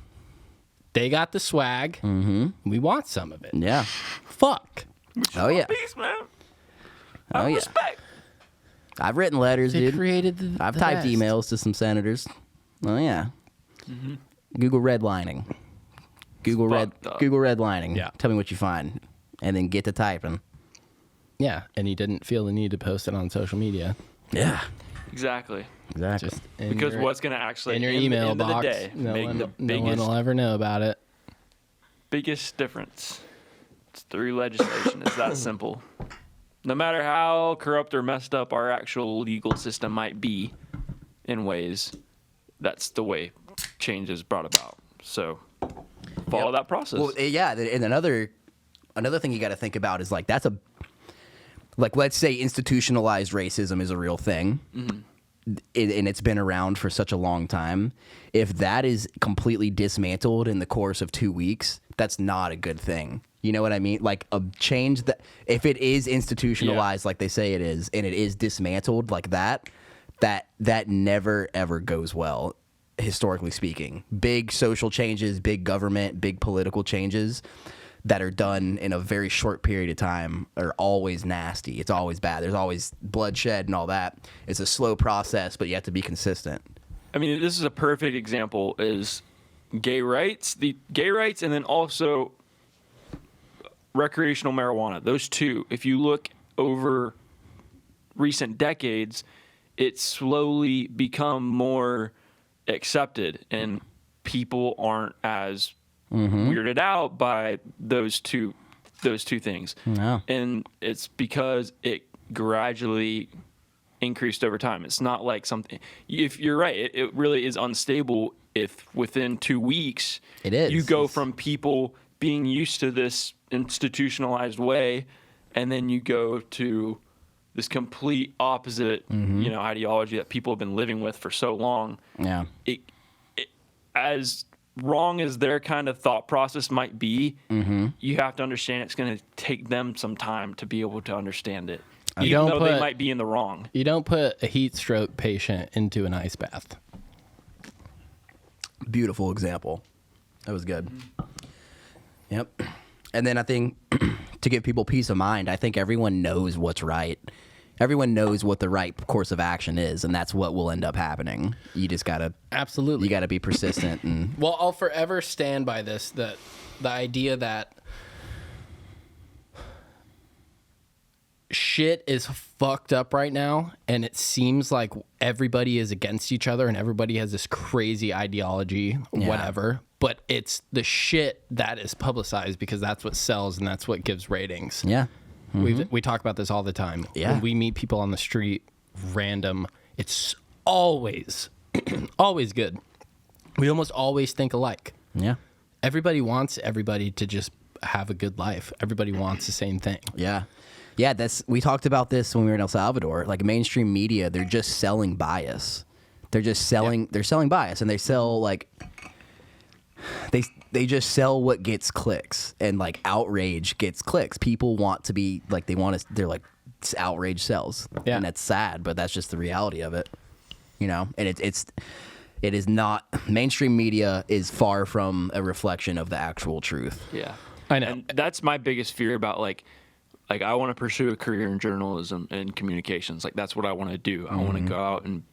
They got the swag. Mm-hmm. We want some of it. Yeah. Fuck. Oh yeah. Peace, man. Oh yeah. Respect. I've written letters, They dude. created the I've the typed best. emails to some senators. Oh yeah. Google redlining. Google fucked up. redlining. Yeah. Tell me what you find, and then get to typing. Yeah, and he didn't feel the need to post it on social media. Yeah. Exactly. Exactly. Just in Because your, what's going to actually in your end the email end of the box. day No make one, the no one biggest will ever know about it. biggest difference. It's through legislation. It's that simple. No matter how corrupt or messed up our actual legal system might be, in ways, that's the way change is brought about. So follow that process. Well, yeah, and another thing you got to think about is like let's say institutionalized racism is a real thing. And it's been around for such a long time. If that is completely dismantled in the course of 2 weeks, that's not a good thing. You know what I mean? Like a change that if it is institutionalized like they say it is, and it is dismantled like that never ever goes well, historically speaking. Big social changes, big government, big political changes that are done in a very short period of time are always nasty. It's always bad. There's always bloodshed and all that. It's a slow process, but you have to be consistent. I mean, this is a perfect example is gay rights, and then also recreational marijuana. Those two, if you look over recent decades, it's slowly become more accepted, and people aren't as weirded out by those two things. No. And it's because it gradually increased over time. It's not like something, if you're right, it really is unstable if within 2 weeks It is. you go from people being used to this institutionalized way, and then you go to this complete opposite, ideology that people have been living with for so long. Yeah. It as wrong as their kind of thought process might be, you have to understand it's going to take them some time to be able to understand it, even though they might be in the wrong. You don't put a heat stroke patient into an ice bath. Beautiful example. That was good. Yep. And then I think to give people peace of mind, I think everyone knows what's right. Everyone knows what the right course of action is, and that's what will end up happening. You just gotta Absolutely. You gotta be persistent and Well, I'll forever stand by this, that the idea that shit is fucked up right now, and it seems like everybody is against each other and everybody has this crazy ideology, whatever. But it's the shit that is publicized because that's what sells and that's what gives ratings. yeah. We talk about this all the time. Yeah. When we meet people on the street, random, it's always, always good. We almost always think alike. Yeah. Everybody wants everybody to just have a good life. Everybody wants the same thing. Yeah. Yeah, we talked about this when we were in El Salvador. Like mainstream media, they're just selling bias. They're just selling they're selling bias, and they sell like they just sell what gets clicks, and like outrage gets clicks. People want to be like they're like outrage sells. Yeah. And that's sad, but that's just the reality of it. You know? And it is not mainstream media is far from a reflection of the actual truth. Yeah. I know. And that's my biggest fear about like I want to pursue a career in journalism and communications. Like that's what I want to do. I want to go out and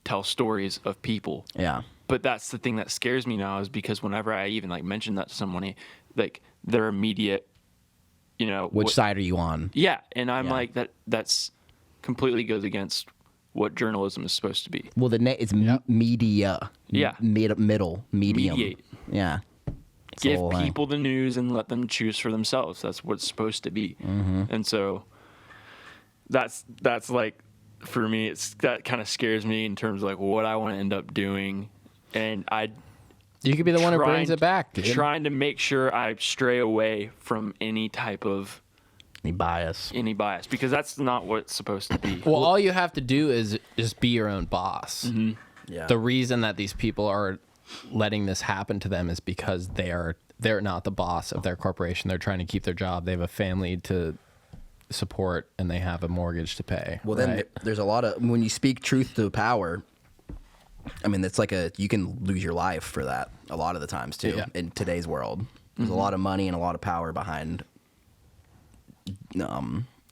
tell stories of people. Yeah. But that's the thing that scares me now is because whenever I even like mention that to someone, like their immediate, Which side are you on? Yeah, and I'm like that's completely goes against what journalism is supposed to be. Well, it's media. Yeah. Middle, medium. Mediate. Yeah. It's the Give whole thing. people the news and let them choose for themselves. That's what it's supposed to be. And so that's like, for me, that kind of scares me in terms of like what I want to end up doing. And You could be the one who brings it back, dude. Trying to make sure I stray away from any type of Any bias. because that's not what it's supposed to be. Well, all you have to do is just be your own boss. Yeah. The reason that these people are letting this happen to them is because they're not the boss of their corporation. They're trying to keep their job. They have a family to support and they have a mortgage to pay. Well, then right? there's a lot of when you speak truth to power. I mean, it's like you can lose your life for that a lot of the times too. Yeah. In today's world, there's a lot of money and a lot of power behind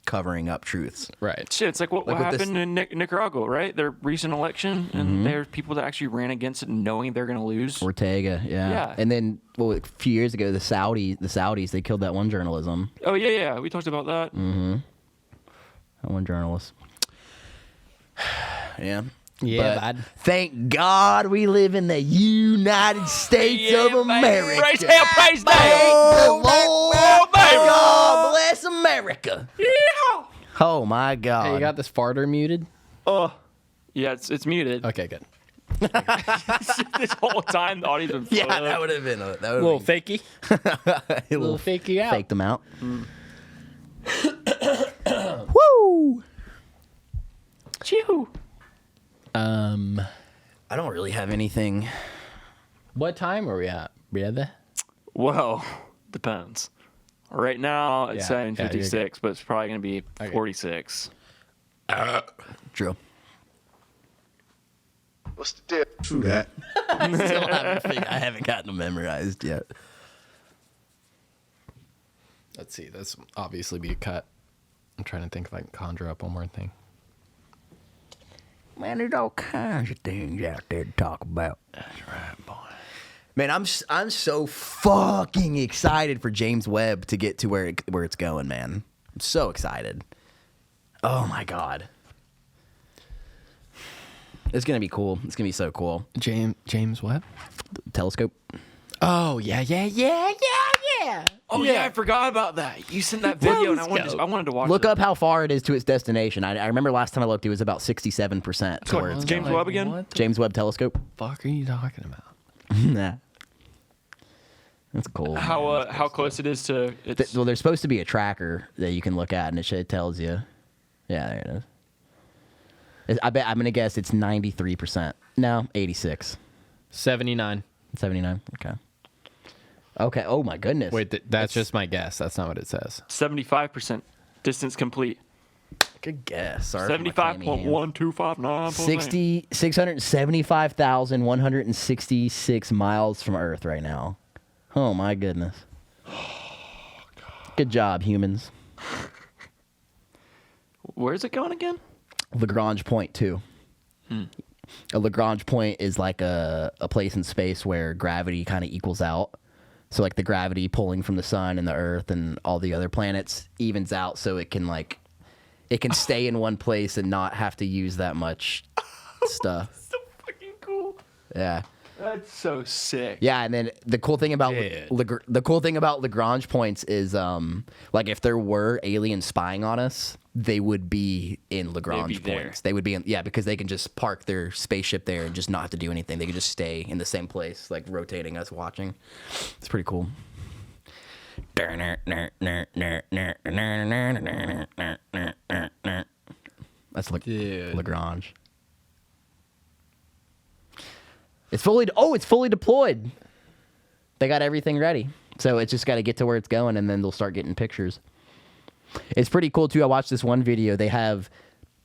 covering up truths. Right. Shit, it's like what with this- happened in Nicaragua, right? Their recent election, and there's people that actually ran against it knowing they're going to lose. Ortega, yeah. Yeah. And then, a few years ago, the Saudis, they killed that one journalism. Oh yeah, we talked about that. That one journalist. Yeah. Yeah, But bud. thank God we live in the United States of America. Praise hell, praise Thank God. the Lord. God bless America. Yeah. Oh my God. Hey, you got this farter muted? Yeah, it's muted. Okay, good. This whole time the audience been Yeah, that would have been a Little fakey. a Little fakey out. faked them out. Woo! Chew. I don't really have anything. What time are we at, brother? Well, depends. Right now it's Yeah, yeah, 7:56, but it's probably gonna be Okay. 46. True. What's the deal? True that. Still I haven't gotten them memorized yet. Let's see. This will obviously be a cut. I'm trying to think if I can conjure up one more thing. Man, there's all kinds of things out there to talk about. That's right, boy. Man, I'm so fucking excited for James Webb to get to where it's going, man. I'm so excited. Oh my god. It's gonna be cool. It's gonna be so cool. James Webb? Telescope. Oh, yeah. Oh yeah, I forgot about that. You sent that video, and I wanted to watch. Look it. up how far it is to its destination. I remember last time I looked, it was about 67% to where it's James going. Webb again? What the James Webb Telescope. fuck are you talking about? Nah. That's cool. How close it is to its. Well, there's supposed to be a tracker that you can look at, and it tells you. Yeah, there it is. I'm gonna guess it's 93%. No, 86. 79. 79. Okay. Okay. Oh my goodness. Wait, that's just my guess. That's not what it says. 75% distance complete. Good guess. Sorry for my clammy hands. 75.1259. 675,166 miles from Earth right now. Oh my goodness. Good job, humans. Where's it going again? Lagrange point 2. A Lagrange point is like a place in space where gravity kind of equals out. So like the gravity pulling from the sun and the Earth and all the other planets evens out, so it can stay in one place and not have to use that much stuff. So fucking cool. Yeah. That's so sick. Yeah, and then the cool thing about Yeah. the cool thing about Lagrange points is like if there were aliens spying on us, they would be in Lagrange there. points. They would be in, because they can just park their spaceship there and just not have to do anything. They could just stay in the same place, like rotating us watching. It's pretty cool. That's Dude. Lagrange. It's fully deployed. They got everything ready. So it's just got to get to where it's going, and then they'll start getting pictures. It's pretty cool, too. I watched this one video.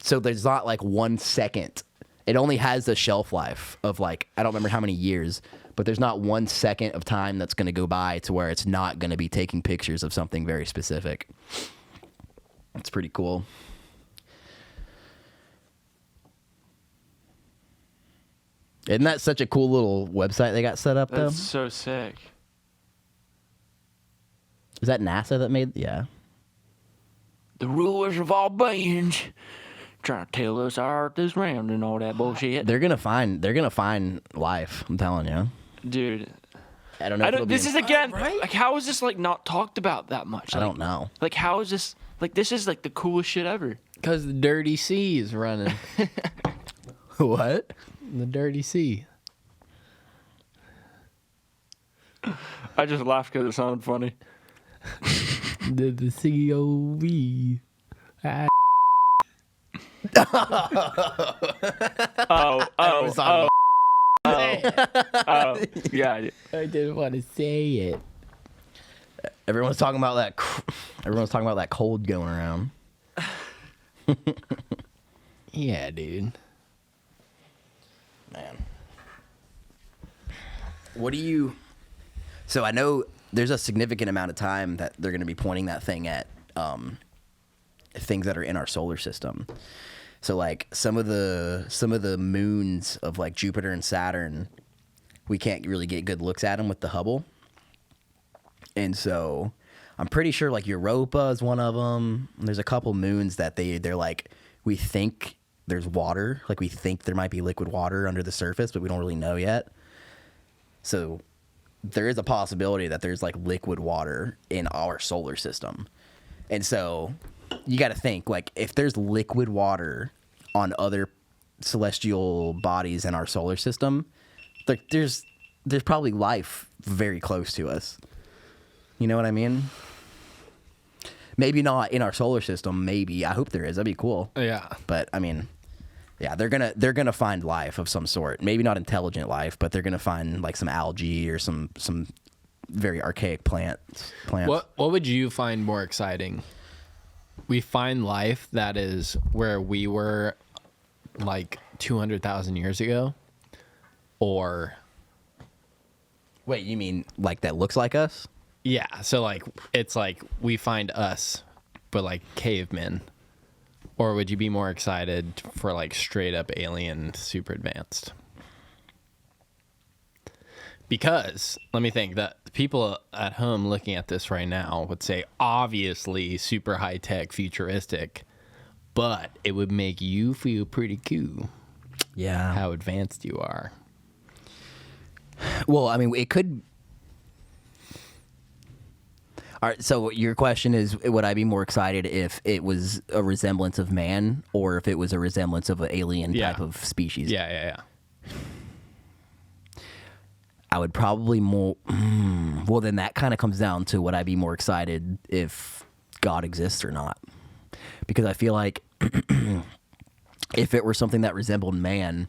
So there's not like 1 second. It only has a shelf life of like, I don't remember how many years, but there's not 1 second of time that's going to go by to where it's not going to be taking pictures of something very specific. It's pretty cool. Isn't that such a cool little website they got set up, though? That's so sick. Is that NASA that made? Yeah. The rulers of all beings trying to tell us our earth is round and all that bullshit. They're gonna find life. I'm telling you. Dude, I don't know. if it'll be this is again, like, how is this like not talked about that much? I Like, don't know. Like, how is this? Like, this is like the coolest shit ever. Because the dirty sea is running. What? The dirty sea. I just laughed because it sounded funny. The COV. Yeah. I didn't want to say it. Everyone's talking about that. Everyone's talking about that cold going around. Yeah, dude. Man. What do you... So I know there's a significant amount of time that they're going to be pointing that thing at things that are in our solar system. So like some of the moons of like Jupiter and Saturn, we can't really get good looks at them with the Hubble. And so I'm pretty sure like Europa is one of them. There's a couple moons that they're like, we think there's water, like we think there might be liquid water under the surface, but we don't really know yet. So there is a possibility that there's like liquid water in our solar system. And so you got to think, like, if there's liquid water on other celestial bodies in our solar system, like there's probably life very close to us. You know what I mean? Maybe not in our solar system. Maybe. I hope there is. That'd be cool. Yeah. But I mean, yeah, they're gonna find life of some sort. Maybe not intelligent life, but they're gonna find like some algae or some very archaic plants. What would you find more exciting? We find life that is where we were like 200,000 years ago, or wait, you mean like that looks like us? yeah, so like it's like we find us, but like cavemen. Or would you be more excited for like straight up alien super advanced? Because let me think, that people at home looking at this right now would say obviously super high tech, futuristic, but it would make you feel pretty cool. Yeah. How advanced you are. Well, I mean, it could. All right, so your question is, would I be more excited if it was a resemblance of man or if it was a resemblance of an alien type of species? Yeah. I would probably more. Well, then that kind of comes down to would I be more excited if God exists or not? Because I feel like if it were something that resembled man,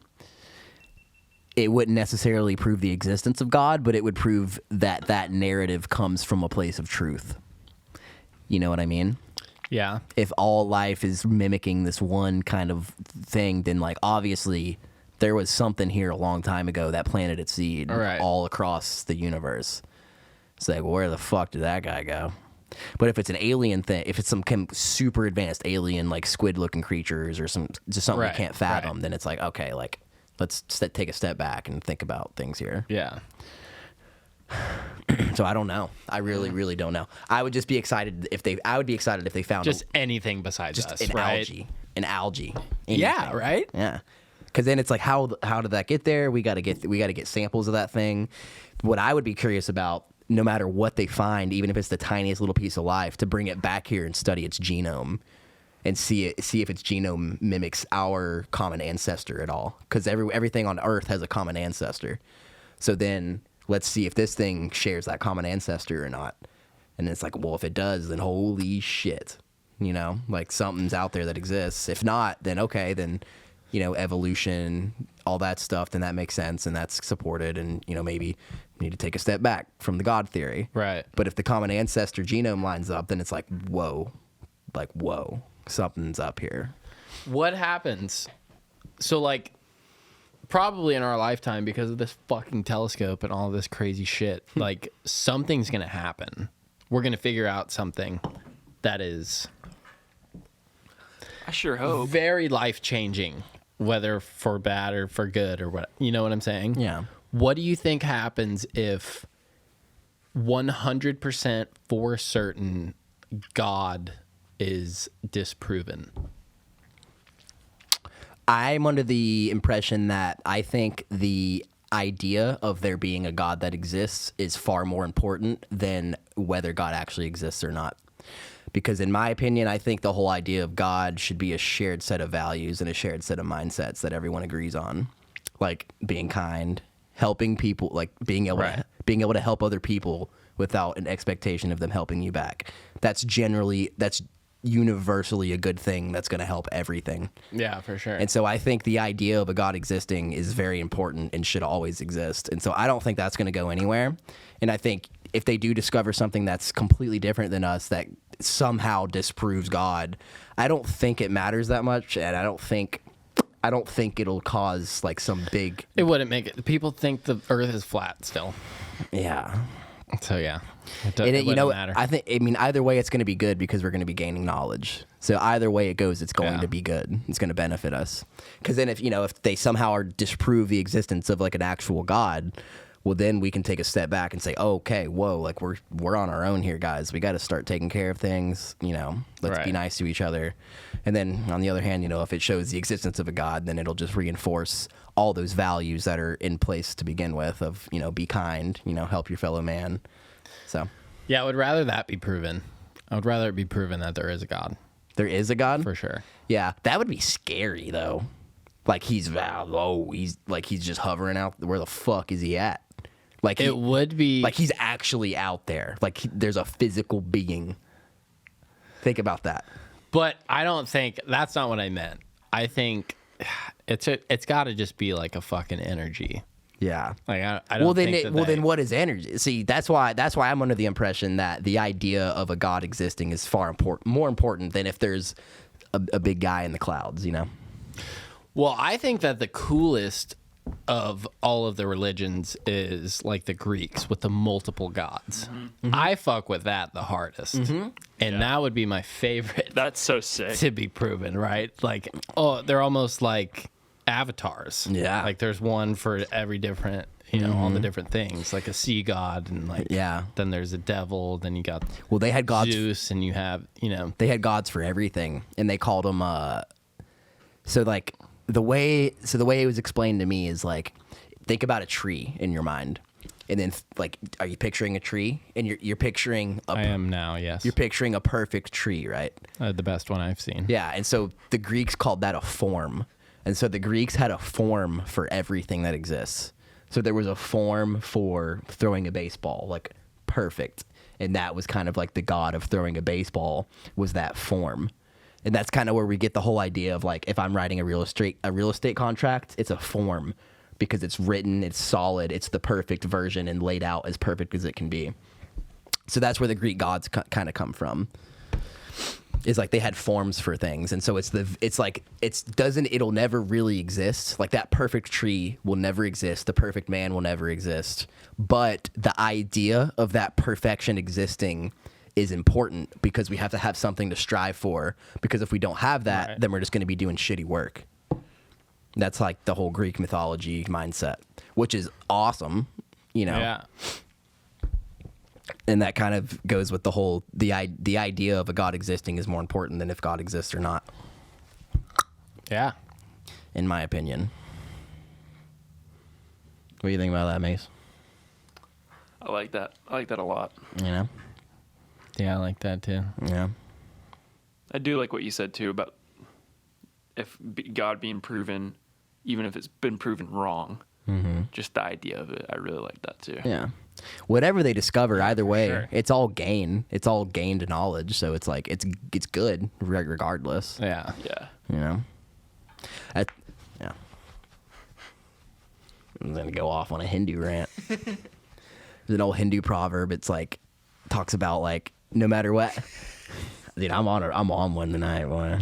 it wouldn't necessarily prove the existence of God, but it would prove that that narrative comes from a place of truth. You know what I mean? Yeah. If all life is mimicking this one kind of thing, then like obviously there was something here a long time ago that planted its seed all across the universe. It's like, where the fuck did that guy go? But if it's an alien thing, if it's some super advanced alien like squid-looking creatures or something we can't fathom, then it's like, okay, like let's take a step back and think about things here. Yeah. So I don't know. I really don't know. I would just be excited if they found Just anything besides just us, an right? algae. Yeah, anything. right? Yeah. Because then it's like, how did that get there? We got to get samples of that thing. What I would be curious about, no matter what they find, even if it's the tiniest little piece of life, to bring it back here and study its genome, and see if its genome mimics our common ancestor at all. Because everything on Earth has a common ancestor. So then let's see if this thing shares that common ancestor or not. And it's like, well, if it does, then holy shit, you know, like something's out there that exists. If not, then okay, then, you know, evolution, all that stuff, then that makes sense and that's supported. And, you know, maybe we need to take a step back from the God theory. Right. But if the common ancestor genome lines up, then it's like, whoa, something's up here. What happens? So, like, probably in our lifetime, because of this fucking telescope and all this crazy shit, like, something's going to happen. We're going to figure out something that is I sure hope. very life-changing, whether for bad or for good or what. You know what I'm saying? Yeah. What do you think happens if 100% for certain God is disproven? I'm under the impression that I think the idea of there being a God that exists is far more important than whether God actually exists or not. Because in my opinion, I think the whole idea of God should be a shared set of values and a shared set of mindsets that everyone agrees on. Like being kind, helping people, like being able to help other people without an expectation of them helping you back. That's universally a good thing that's going to help everything. Yeah, for sure. And so I think the idea of a God existing is very important and should always exist. And so I don't think that's going to go anywhere. And I think if they do discover something that's completely different than us that somehow disproves God, I don't think it matters that much, and I don't think it'll cause like some big. It wouldn't make it. People think the Earth is flat still. Yeah. So yeah, it You know, matter. I mean, either way, it's going to be good because we're going to be gaining knowledge. So either way it goes, it's going to be good. It's going to benefit us. Because then, if they somehow disprove the existence of like an actual God, well, then we can take a step back and say, oh, okay, whoa, like we're on our own here, guys. We got to start taking care of things. You know, let's be nice to each other. And then on the other hand, if it shows the existence of a God, then it'll just reinforce all those values that are in place to begin with of, be kind, help your fellow man. So, yeah, I would rather that be proven. I would rather it be proven that there is a God. There is a God? For sure. Yeah, that would be scary though. Like he's he's just hovering out. Where the fuck is he at? Like It would be like he's actually out there. Like there's a physical being. Think about that. but I don't think that's not what I meant. I think it's got to just be like a fucking energy. Yeah. Like I don't think then what is energy? See, that's why I'm under the impression that the idea of a god existing is more important than if there's a big guy in the clouds, you know. Well, I think that the coolest of all of the religions is like the Greeks with the multiple gods. Mm-hmm. I fuck with that the hardest. And that would be my favorite That's so sick. to be proven, right? Like, oh, they're almost like avatars. Yeah. Like there's one for every different, all the different things, like a sea god and like, Yeah. then there's a devil, then you got Well, they had gods. Zeus and you have, They had gods for everything, and they called them. So like the way it was explained to me is like, think about a tree in your mind, and then like, are you picturing a tree? And you're picturing I am now, yes. you're picturing a perfect tree, right? The best one I've seen. Yeah, and so the Greeks called that a form. And so the Greeks had a form for everything that exists. So there was a form for throwing a baseball, like perfect. And that was kind of like the god of throwing a baseball was that form. And that's kind of where we get the whole idea of like, if I'm writing a real estate contract, it's a form because it's written, it's solid, it's the perfect version and laid out as perfect as it can be. So that's where the Greek gods kind of come from. Is like they had forms for things, and so it'll never really exist. Like that perfect tree will never exist. The perfect man will never exist. But the idea of that perfection existing is important because we have to have something to strive for. Because if we don't have that, then we're just going to be doing shitty work. That's like the whole Greek mythology mindset, which is awesome, Yeah. And that kind of goes with the whole the idea of a god existing is more important than if God exists or not, Yeah. in my opinion. What do you think about that, Mace? I like that. I like that a lot. Yeah. Yeah, I like that too. Yeah. I do like what you said too about God being proven, even if it's been proven wrong. Mm-hmm. Just the idea of it, I really like that too. Yeah. Whatever they discover, either way, sure. it's all gain. It's all gained knowledge, so it's like it's good regardless. Yeah. Yeah. Yeah. I'm gonna go off on a Hindu rant. There's an old Hindu proverb. It's like talks about like no matter what. Dude, I'm on one tonight, boy.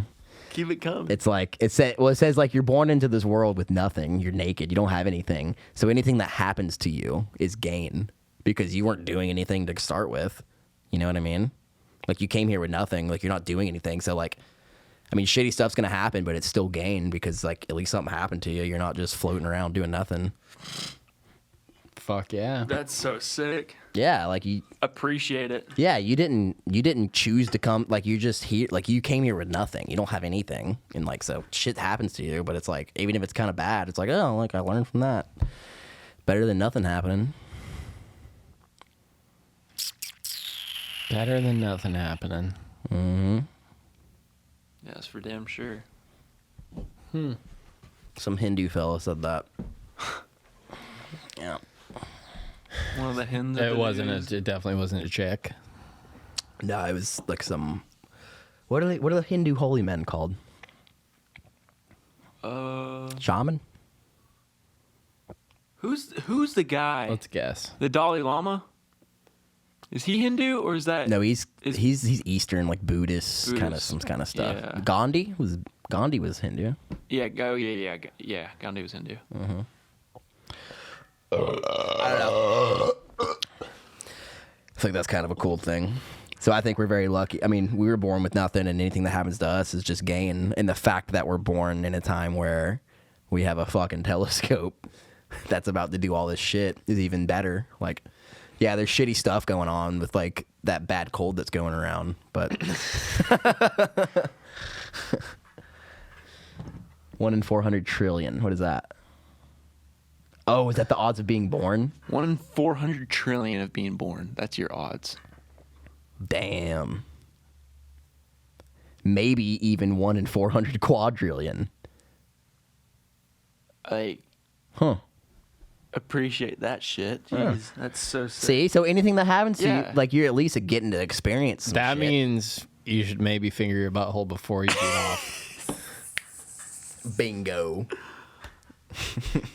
Keep it coming. It's like it says like you're born into this world with nothing. You're naked. You don't have anything. So anything that happens to you is gain because you weren't doing anything to start with. You know what I mean? Like you came here with nothing. Like you're not doing anything. So like, I mean, shitty stuff's gonna happen, but it's still gain because like at least something happened to you. You're not just floating around doing nothing. Fuck yeah. That's so sick. Yeah, like you. Appreciate it. Yeah, you didn't choose to come. Like you're just here. Like you came here with nothing. You don't have anything, and like so shit happens to you. But it's like even if it's kind of bad, it's like oh, like I learned from that. Better than nothing happening. Better than nothing happening. Mm-hmm. Yeah, that's for damn sure. Some Hindu fella said that. Yeah. One of the hens. It definitely wasn't a chick. No, it was like some. What are the Hindu holy men called? Shaman. Who's the guy? Let's guess. The Dalai Lama? Is he Hindu or is that? No, he's Eastern, like Buddhist, kind of stuff. Yeah. Gandhi was Hindu. Yeah, yeah. Gandhi was Hindu. I don't know. I think that's kind of a cool thing. So I think we're very lucky. I mean, we were born with nothing, and anything that happens to us is just gain. And the fact that we're born in a time where we have a fucking telescope that's about to do all this shit is even better. Like, yeah, there's shitty stuff going on with like that bad cold that's going around, but 1 in 400 trillion. What is that? Oh, is that the odds of being born? 1 in 400 trillion of being born. That's your odds. Damn. Maybe even 1 in 400 quadrillion. Like, Huh. appreciate that shit. Jeez, that's so sick. See, so anything that happens to Yeah. you, like you're at least getting to experience some That shit. means you should maybe finger your butthole before you get off. Bingo.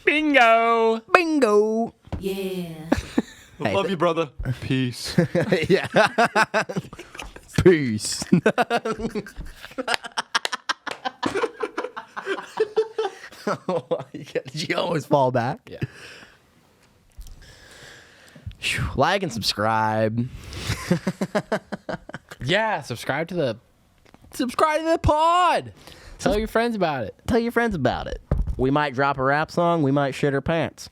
Bingo. Bingo. Yeah. I love you, brother. Peace. Yeah. Peace. Did you always fall back? Yeah. Phew. Like and subscribe. Yeah. Subscribe to the pod. Tell your friends about it. Tell your friends about it. We might drop a rap song. We might shit our pants.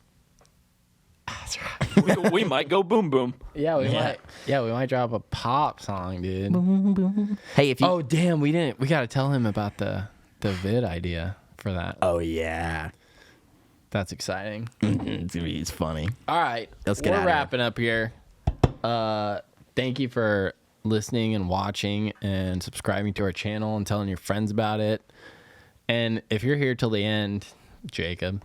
we might go boom boom. Yeah, we might. Yeah, we might drop a pop song, dude. Hey, if you. Oh damn, we didn't. We got to tell him about the vid idea for that. Oh yeah. That's exciting. It's funny. All right, Let's get we're outta here. wrapping up here. Thank you for listening and watching and subscribing to our channel and telling your friends about it. And if you're here till the end, Jacob,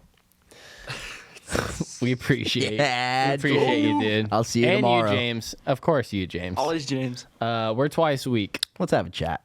we appreciate Yeah, we appreciate you, dude. I'll see you and tomorrow. you, James. Of course, you, James. Always James. We're twice a week. Let's have a chat.